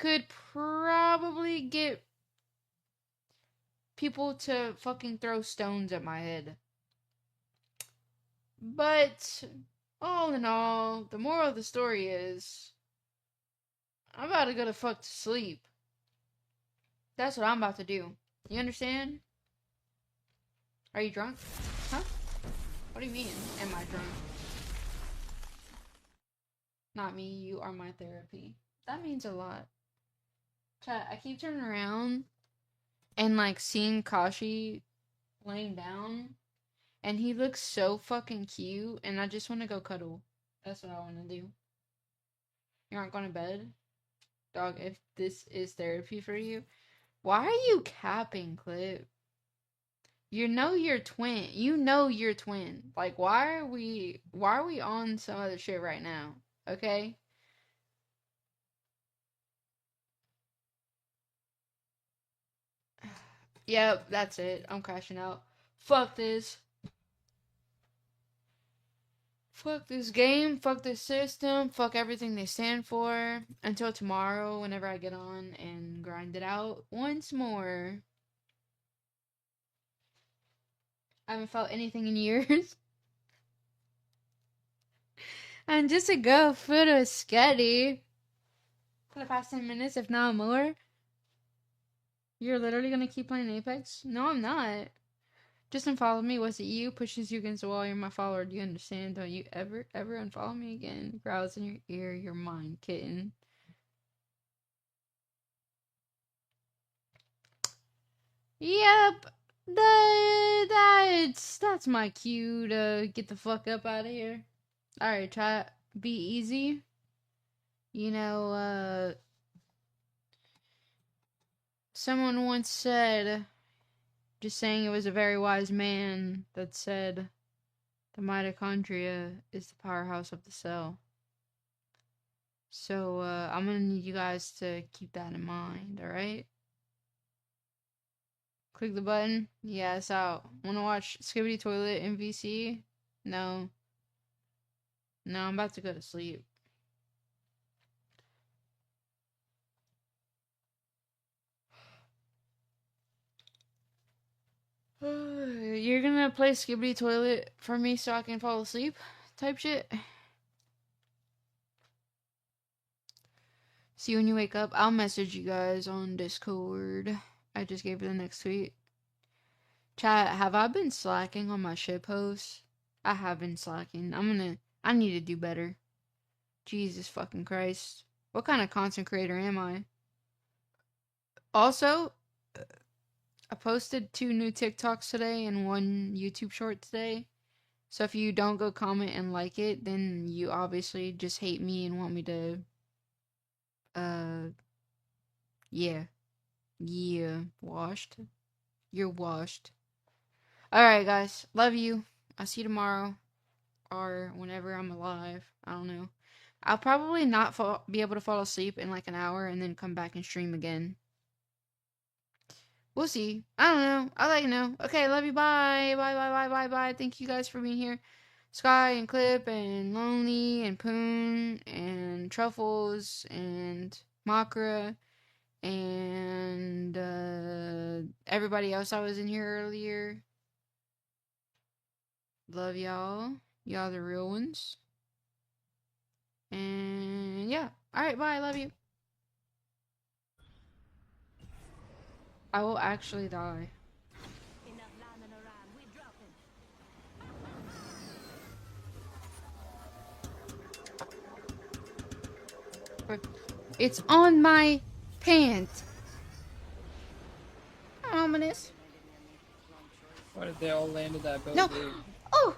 could probably get people to fucking throw stones at my head. But, all in all, the moral of the story is, I'm about to go to fuck to sleep. That's what I'm about to do. You understand? Are you drunk? Huh? What do you mean, am I drunk? Not me, you are my therapy. That means a lot. Chat, I keep turning around and like seeing Kashi laying down, and he looks so fucking cute, and I just want to go cuddle. That's what I want to do. You aren't going to bed? Dog, if this is therapy for you, why are you capping, Clip? You know you're twin. You know you're twin. Like, why are we on some other shit right now? Okay? Yep, that's it. I'm crashing out. Fuck this. Fuck this game. Fuck this system. Fuck everything they stand for. Until tomorrow, whenever I get on and grind it out once more. I haven't felt anything in years. And just to go for the sketty for the past 10 minutes, if not more. You're literally gonna keep playing Apex? No, I'm not. Just unfollow me. Was it you? Pushes you against the wall. You're my follower. Do you understand? Don't you ever unfollow me again. Growls in your ear. You're mine, kitten. Yep. That's my cue to get the fuck up out of here. Alright, try be easy. You know, someone once said, just saying, it was a very wise man that said, the mitochondria is the powerhouse of the cell. So, I'm gonna need you guys to keep that in mind, alright? Click the button. Yeah, it's out. Wanna watch Skibidi Toilet in VC? No. No, I'm about to go to sleep. You're gonna play Skibidi Toilet for me so I can fall asleep? Type shit. See you when you wake up. I'll message you guys on Discord. I just gave you the next tweet. Chat, have I been slacking on my shit posts? I have been slacking. I need to do better. Jesus fucking Christ. What kind of content creator am I? Also, I posted 2 new TikToks today and 1 YouTube short today. So if you don't go comment and like it, then you obviously just hate me and want me to, yeah. Yeah, washed. You're washed. Alright, guys. Love you. I'll see you tomorrow. Or whenever I'm alive. I don't know. I'll probably not be able to fall asleep in like an hour and then come back and stream again. We'll see. I don't know. I'll let you know. Okay, love you. Bye. Bye, bye, bye, bye, bye. Thank you guys for being here. Sky and Clip and Lonely and Poon and Truffles and Makra and everybody else I was in here earlier. Love y'all. Y'all the real ones. And yeah. Alright, bye. Love you. I will actually die. It's on my pants. Ominous. Why did they all land at that No. building? Oh.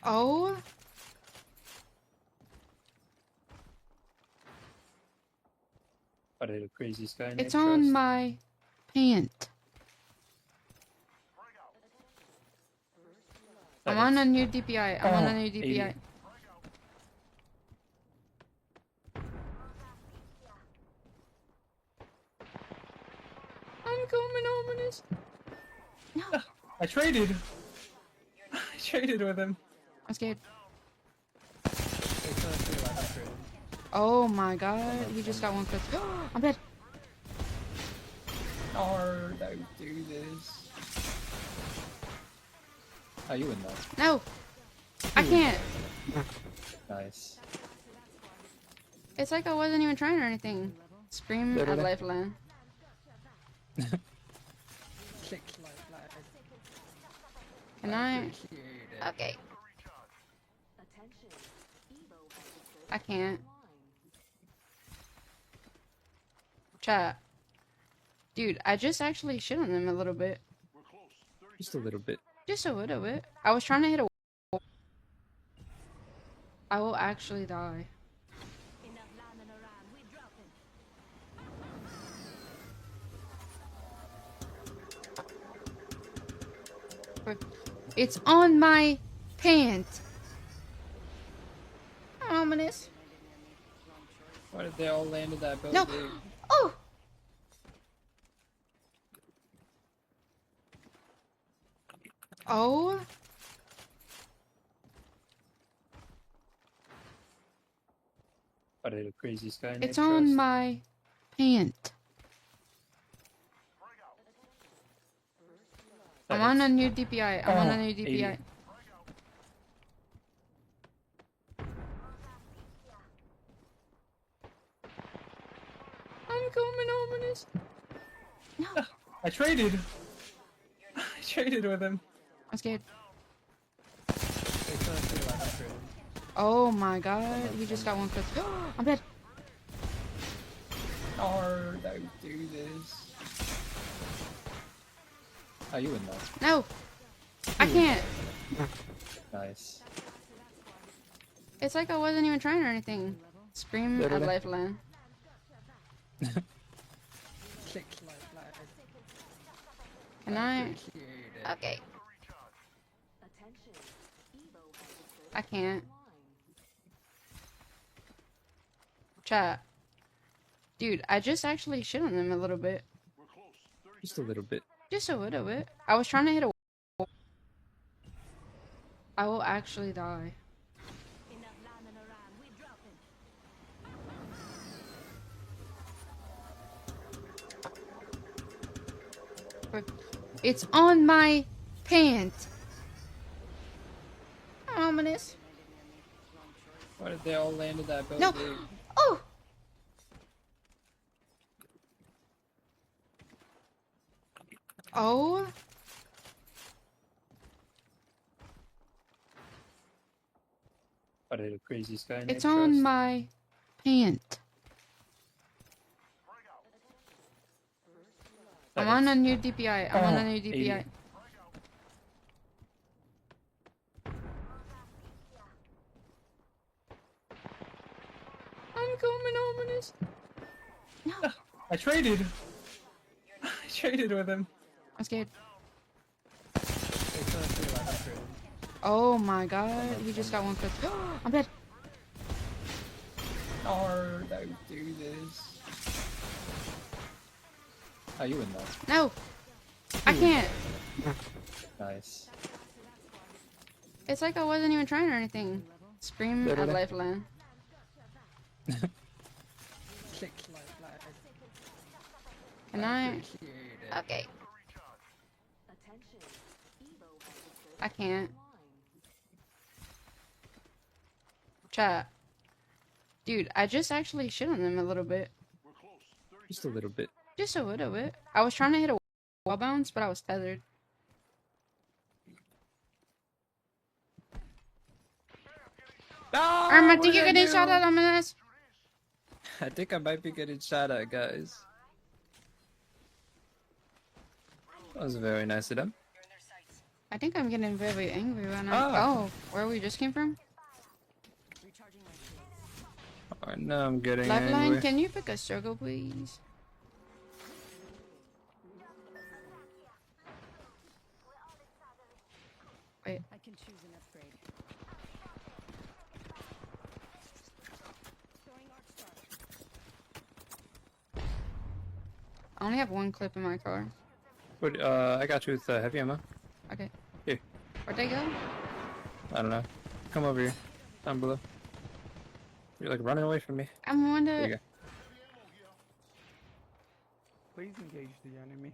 Oh. Why did a crazy Skynet It's on trust? my pant. I'm on a new DPI. I'm on a new DPI. 80. I'm coming, Ominous. No. I traded. I traded with him. I'm scared. Oh my god, we just got one clip. I'm dead. Oh, don't do this. Are you in that? No, I can't. Nice. It's like I wasn't even trying or anything. Scream at Literally. Lifeline. Click lifeline. Can I? Okay. I can't. Chat. Dude, I just actually shit on them a little bit. Just a little bit. Just a little bit. I was trying to hit a wall. I will actually die. It's on my pants. Ominous. Why did they all land in that boat? No. Dude? Oh. Oh. Why did a crazy sky? It's on my pant. I'm on a new DPI. I'm on a new DPI. 80. I'm coming, Ominous. No. I traded. I traded with him. I'm scared. They turned to 100. Oh my god, we just got one clip. I'm dead. Oh, don't do this. Are you in that? No, I can't. Nice. It's like I wasn't even trying or anything. Scream at Literally. Lifeline. Click lifeline. Can I? Okay. I can't. Chat. Dude, I just actually shit on them a little bit. Just a little bit. Just a little bit. I was trying to hit a wall. I will actually die. It's on my pants. Ominous. Why did they all land in that boat? No. Dude? Oh. Oh. Why did a crazy sky? It's on my pant. I'm on a new DPI. I'm on a new 80. DPI. I'm coming, Ominous. No, I traded. I traded with him. I'm scared. They turned to 100. Oh my god, we just got one clip. I'm dead. Oh, don't do this. Are you in that? No, I can't. Nice. It's like I wasn't even trying or anything. Scream at Literally. Lifeline. Click lifeline. Can I? Okay. I can't. Chat. Dude, I just actually shit on them a little bit. Just a little bit. Just a little bit. I was trying to hit a wall bounce, but I was tethered. I think you're getting shot at, Ominous. I think I might be getting shot at, guys. That was very nice of them. I think I'm getting very angry right now. Ah. Oh, where we just came from? Oh, now I'm getting Lifeline, angry. can you pick a circle, please? Wait. I can choose an upgrade. Throwing arc star. I only have one clip in my car. What, I got you with heavy ammo. Okay. Here. Where'd they go? I don't know. Come over here. Down below. You're like running away from me. I'm There you wondering. go. Please engage the enemy.